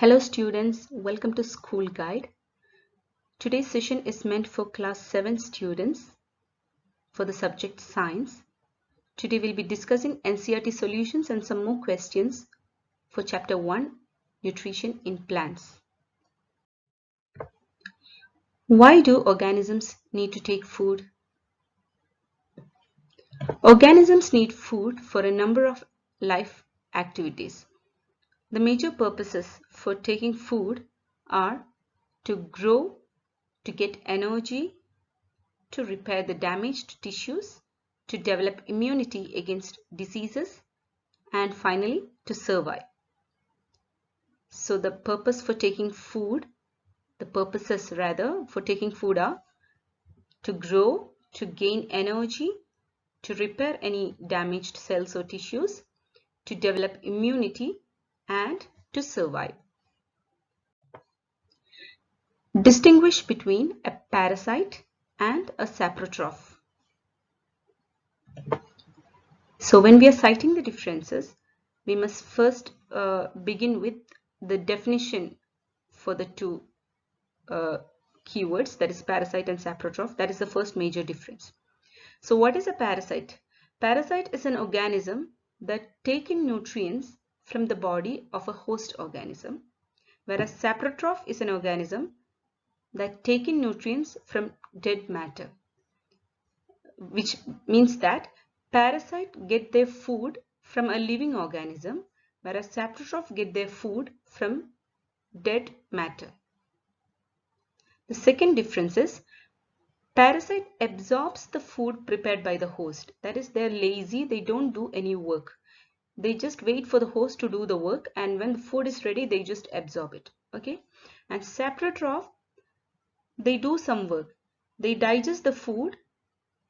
Hello students, welcome to School Guide. Today's session is meant for class 7 students for the subject Science. Today we'll be discussing NCERT solutions and some more questions for chapter 1, Nutrition in Plants. Why do organisms need to take food? Organisms need food for a number of life activities. The major purposes for taking food are to grow, to get energy, to repair the damaged tissues, to develop immunity against diseases, and finally to survive. So the purposes for taking food are to grow, to gain energy, to repair any damaged cells or tissues, to develop immunity, and to survive. Distinguish between a parasite and a saprotroph. So when we are citing the differences, we must first begin with the definition for the two keywords, that is parasite and saprotroph. That is the first major difference. So what is a parasite? Parasite is an organism that takes in nutrients from the body of a host organism, whereas saprotroph is an organism that takes in nutrients from dead matter, which means that parasite get their food from a living organism, whereas saprotroph get their food from dead matter. The second difference is parasite absorbs the food prepared by the host. That is, they're lazy, they don't do any work. They just wait for the host to do the work, and when the food is ready, they just absorb it. Okay? And saprotroph, they do some work. They digest the food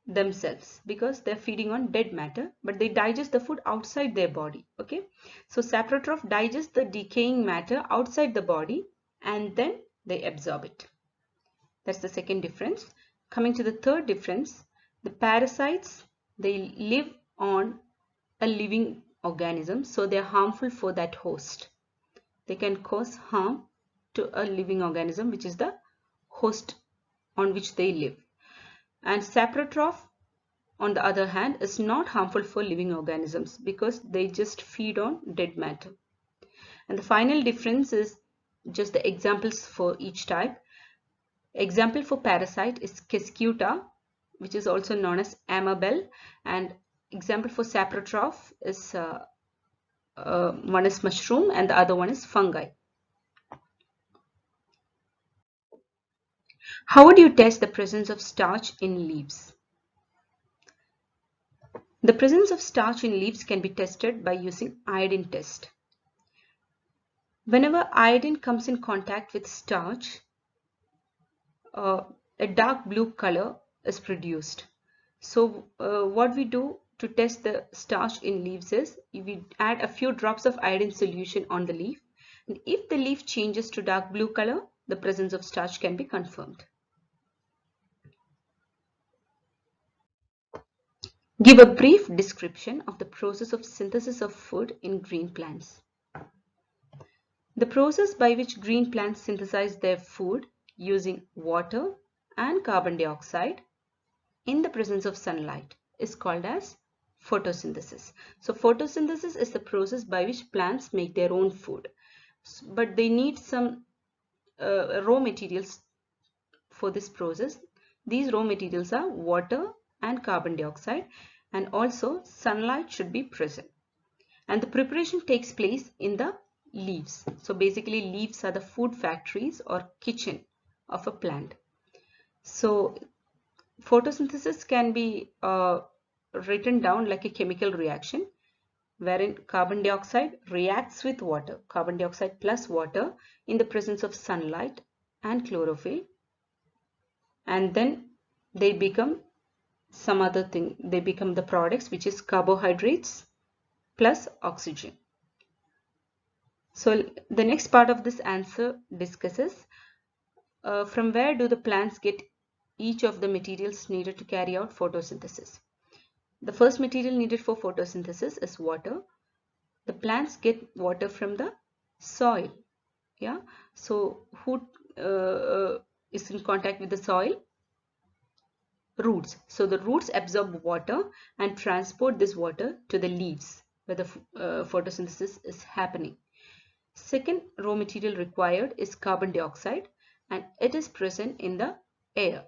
themselves because they're feeding on dead matter, but they digest the food outside their body. Okay, so saprotroph digests the decaying matter outside the body and then they absorb it. That's the second difference. Coming to the third difference, the parasites, they live on a living organism, so they're harmful for that host. They can cause harm to a living organism, which is the host on which they live. And saprotroph, on the other hand, is not harmful for living organisms because they just feed on dead matter. And the final difference is just the examples for each type. Example for parasite is Kescuta, which is also known as amabel, and example for saprotroph is one is mushroom and the other one is fungi. How would you test the presence of starch in leaves? The presence of starch in leaves can be tested by using iodine test. Whenever iodine comes in contact with starch, a dark blue color is produced. So what we do to test the starch in leaves is we add a few drops of iodine solution on the leaf, and if the leaf changes to dark blue color, the presence of starch can be confirmed. Give a brief description of the process of synthesis of food in green plants. The process by which green plants synthesize their food using water and carbon dioxide in the presence of sunlight is called as photosynthesis. So photosynthesis is the process by which plants make their own food, but they need some raw materials for this process. These raw materials are water and carbon dioxide, and also sunlight should be present. And the preparation takes place in the leaves. So basically leaves are the food factories or kitchen of a plant. So photosynthesis can be written down like a chemical reaction wherein carbon dioxide reacts with water, carbon dioxide plus water in the presence of sunlight and chlorophyll, and then they become some other thing. They become the products, which is carbohydrates plus oxygen. So the next part of this answer discusses from where do the plants get each of the materials needed to carry out photosynthesis. The first material needed for photosynthesis is water. The plants get water from the soil. Yeah, so who is in contact with the soil? Roots. So the roots absorb water and transport this water to the leaves where the photosynthesis is happening. Second raw material required is carbon dioxide, and it is present in the air.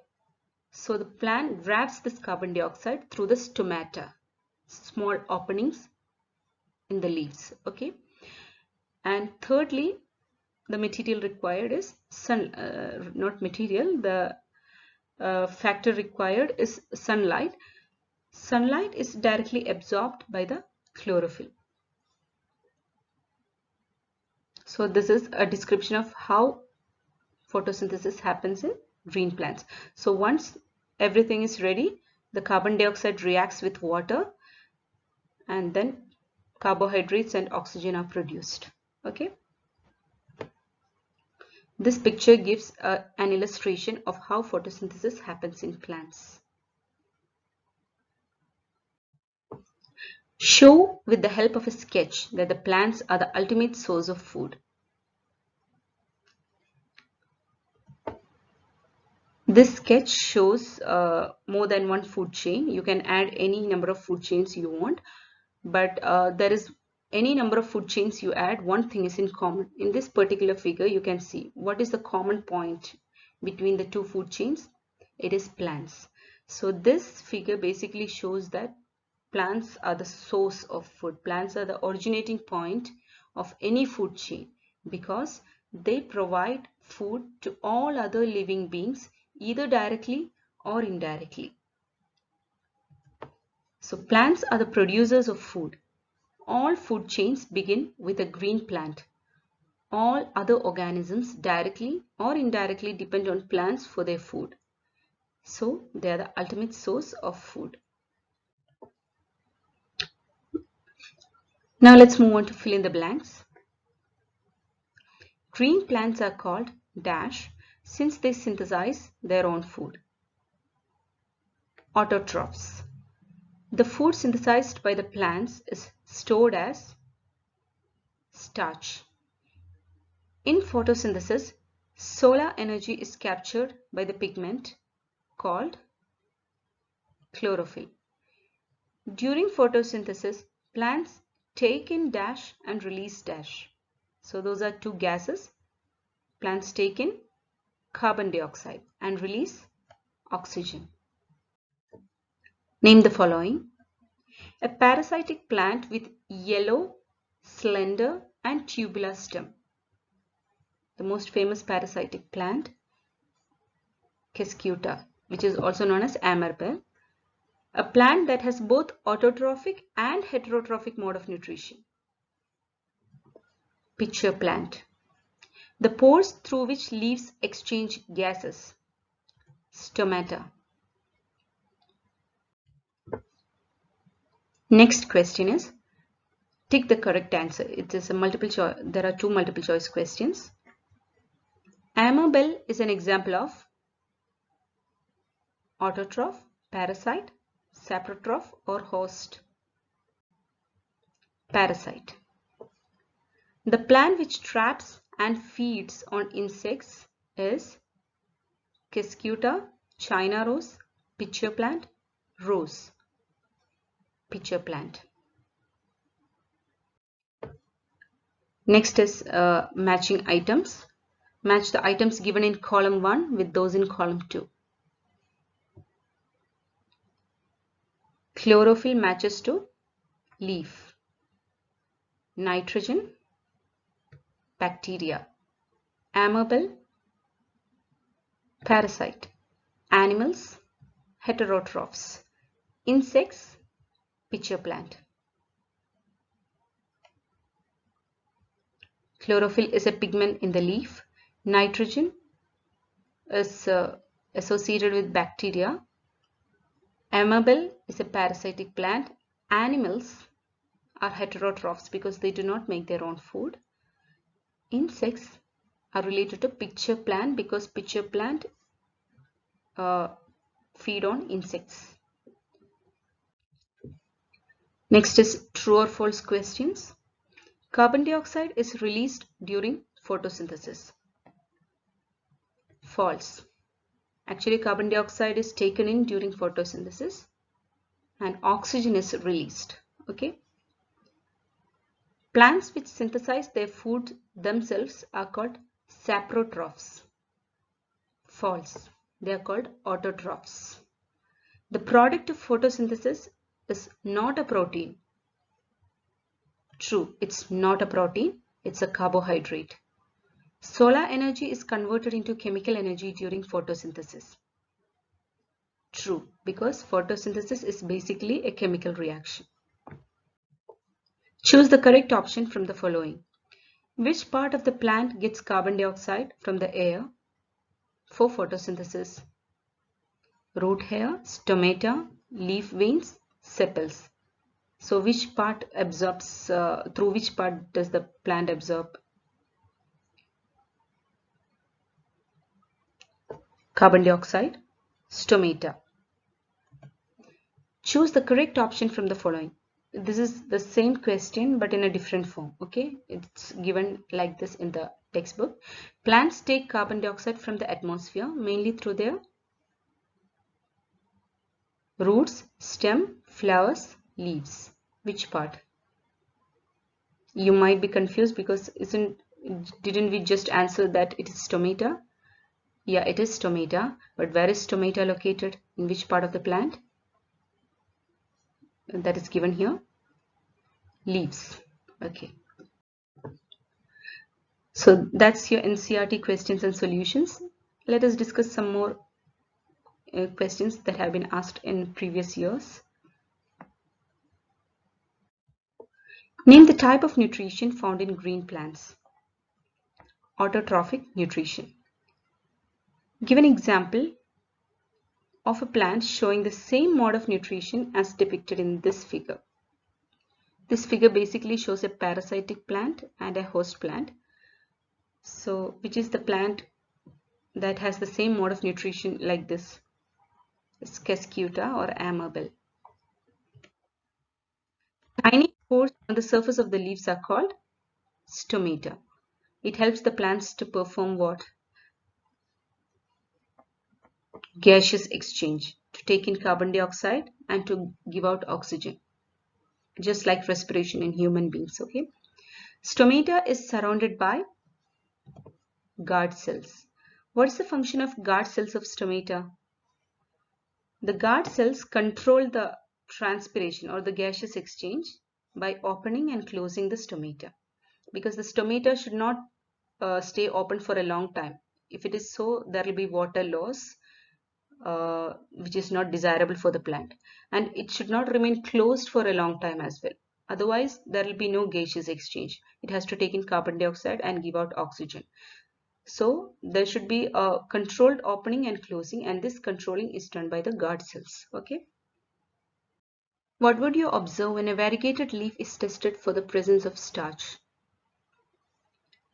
So the plant grabs this carbon dioxide through the stomata, small openings in the leaves. Okay. And thirdly, the material required is not material, the factor required is sunlight. Sunlight is directly absorbed by the chlorophyll. So this is a description of how photosynthesis happens in green plants. So once everything is ready, the carbon dioxide reacts with water, and then carbohydrates and oxygen are produced. Okay. This picture gives an illustration of how photosynthesis happens in plants. Show with the help of a sketch that the plants are the ultimate source of food. This sketch shows more than one food chain. You can add any number of food chains you want, but there is any number of food chains you add, one thing is in common. In this particular figure, you can see what is the common point between the two food chains. It is plants. So this figure basically shows that plants are the source of food. Plants are the originating point of any food chain because they provide food to all other living beings, either directly or indirectly. So plants are the producers of food. All food chains begin with a green plant. All other organisms directly or indirectly depend on plants for their food. So they are the ultimate source of food. Now let's move on to fill in the blanks. Green plants are called dash since they synthesize their own food. Autotrophs. The food synthesized by the plants is stored as starch. In photosynthesis, solar energy is captured by the pigment called chlorophyll. During photosynthesis, plants take in dash and release dash. So those are two gases. Plants take in carbon dioxide and release oxygen. Name the following. A parasitic plant with yellow, slender and tubular stem. The most famous parasitic plant, Kescuta, which is also known as amarbel. A plant that has both autotrophic and heterotrophic mode of nutrition. Pitcher plant. The pores through which leaves exchange gases. Stomata. Next question is, tick the correct answer. It is a multiple choice. There are two multiple choice questions. Amarbel is an example of autotroph, parasite, saprotroph or host. Parasite. The plant which traps and feeds on insects is Kescuta, China rose, pitcher plant, rose. Pitcher plant. Next is matching items. Match the items given in column 1 with those in column 2. Chlorophyll matches to leaf. Nitrogen, bacteria. Amarbel, parasite. Animals, heterotrophs. Insects, pitcher plant. Chlorophyll is a pigment in the leaf. Nitrogen is associated with bacteria. Amarbel is a parasitic plant. Animals are heterotrophs because they do not make their own food. Insects are related to pitcher plant because pitcher plant feed on insects. Next is true or false questions. Carbon dioxide is released during photosynthesis. False. Actually, carbon dioxide is taken in during photosynthesis and oxygen is released. Okay. Plants which synthesize their food themselves are called saprotrophs. False. They are called autotrophs. The product of photosynthesis is not a protein. True, it's not a protein, it's a carbohydrate. Solar energy is converted into chemical energy during photosynthesis. True, because photosynthesis is basically a chemical reaction. Choose the correct option from the following. Which part of the plant gets carbon dioxide from the air for photosynthesis? Root hair, stomata, leaf veins, sepals. So which part absorbs, through which part does the plant absorb carbon dioxide? Stomata. Choose the correct option from the following. This is the same question but in a different form. Okay, it's given like this in the textbook. Plants take carbon dioxide from the atmosphere mainly through their roots, stem, flowers, leaves. Which part? You might be confused because didn't we just answer that it is stomata? Yeah, it is stomata, but where is stomata located? In which part of the plant? That is given here. Leaves. Okay. So that's your NCERT questions and solutions. Let us discuss some more questions that have been asked in previous years. Name the type of nutrition found in green plants. Autotrophic nutrition. Give an example of a plant showing the same mode of nutrition as depicted in this figure. This figure basically shows a parasitic plant and a host plant. So which is the plant that has the same mode of nutrition like this? It's Cascuta or amabel. Tiny pores on the surface of the leaves are called stomata. It helps the plants to perform what? Gaseous exchange, to take in carbon dioxide and to give out oxygen, just like respiration in human beings. Okay. Stomata is surrounded by guard cells. What is the function of guard cells of stomata? The guard cells control the transpiration or the gaseous exchange by opening and closing the stomata, because the stomata should not stay open for a long time. If it is so, there will be water loss, which is not desirable for the plant, and it should not remain closed for a long time as well. Otherwise, there will be no gaseous exchange. It has to take in carbon dioxide and give out oxygen. So there should be a controlled opening and closing, and this controlling is done by the guard cells. Okay. What would you observe when a variegated leaf is tested for the presence of starch?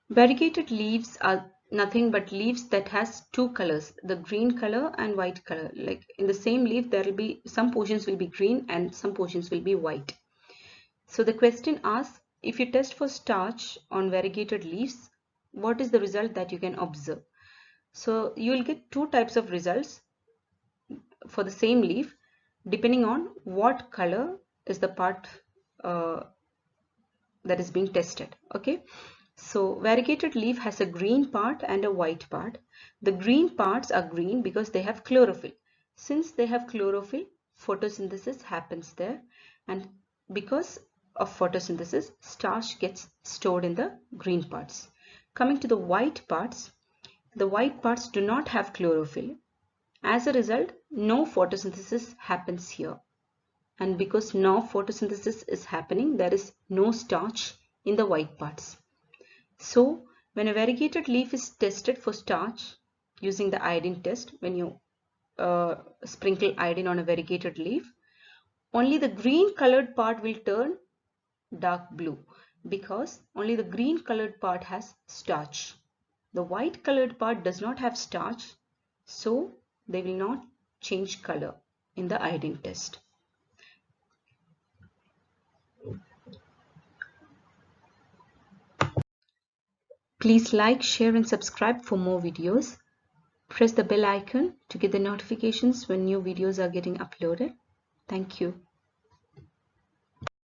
Variegated leaves are nothing but leaves that has two colors, the green color and white color. Like in the same leaf, there will be some portions will be green and some portions will be white. So the question asks, if you test for starch on variegated leaves, what is the result that you can observe? So you will get two types of results for the same leaf depending on what color is the part that is being tested. Okay. So variegated leaf has a green part and a white part. The green parts are green because they have chlorophyll. Since they have chlorophyll, photosynthesis happens there, and because of photosynthesis, starch gets stored in the green parts. Coming to the white parts do not have chlorophyll. As a result, no photosynthesis happens here. And because no photosynthesis is happening, there is no starch in the white parts. So when a variegated leaf is tested for starch using the iodine test, when you sprinkle iodine on a variegated leaf, only the green colored part will turn dark blue because only the green colored part has starch. The white colored part does not have starch, so they will not change color in the iodine test. Please like, share and subscribe for more videos. Press the bell icon to get the notifications when new videos are getting uploaded. Thank you.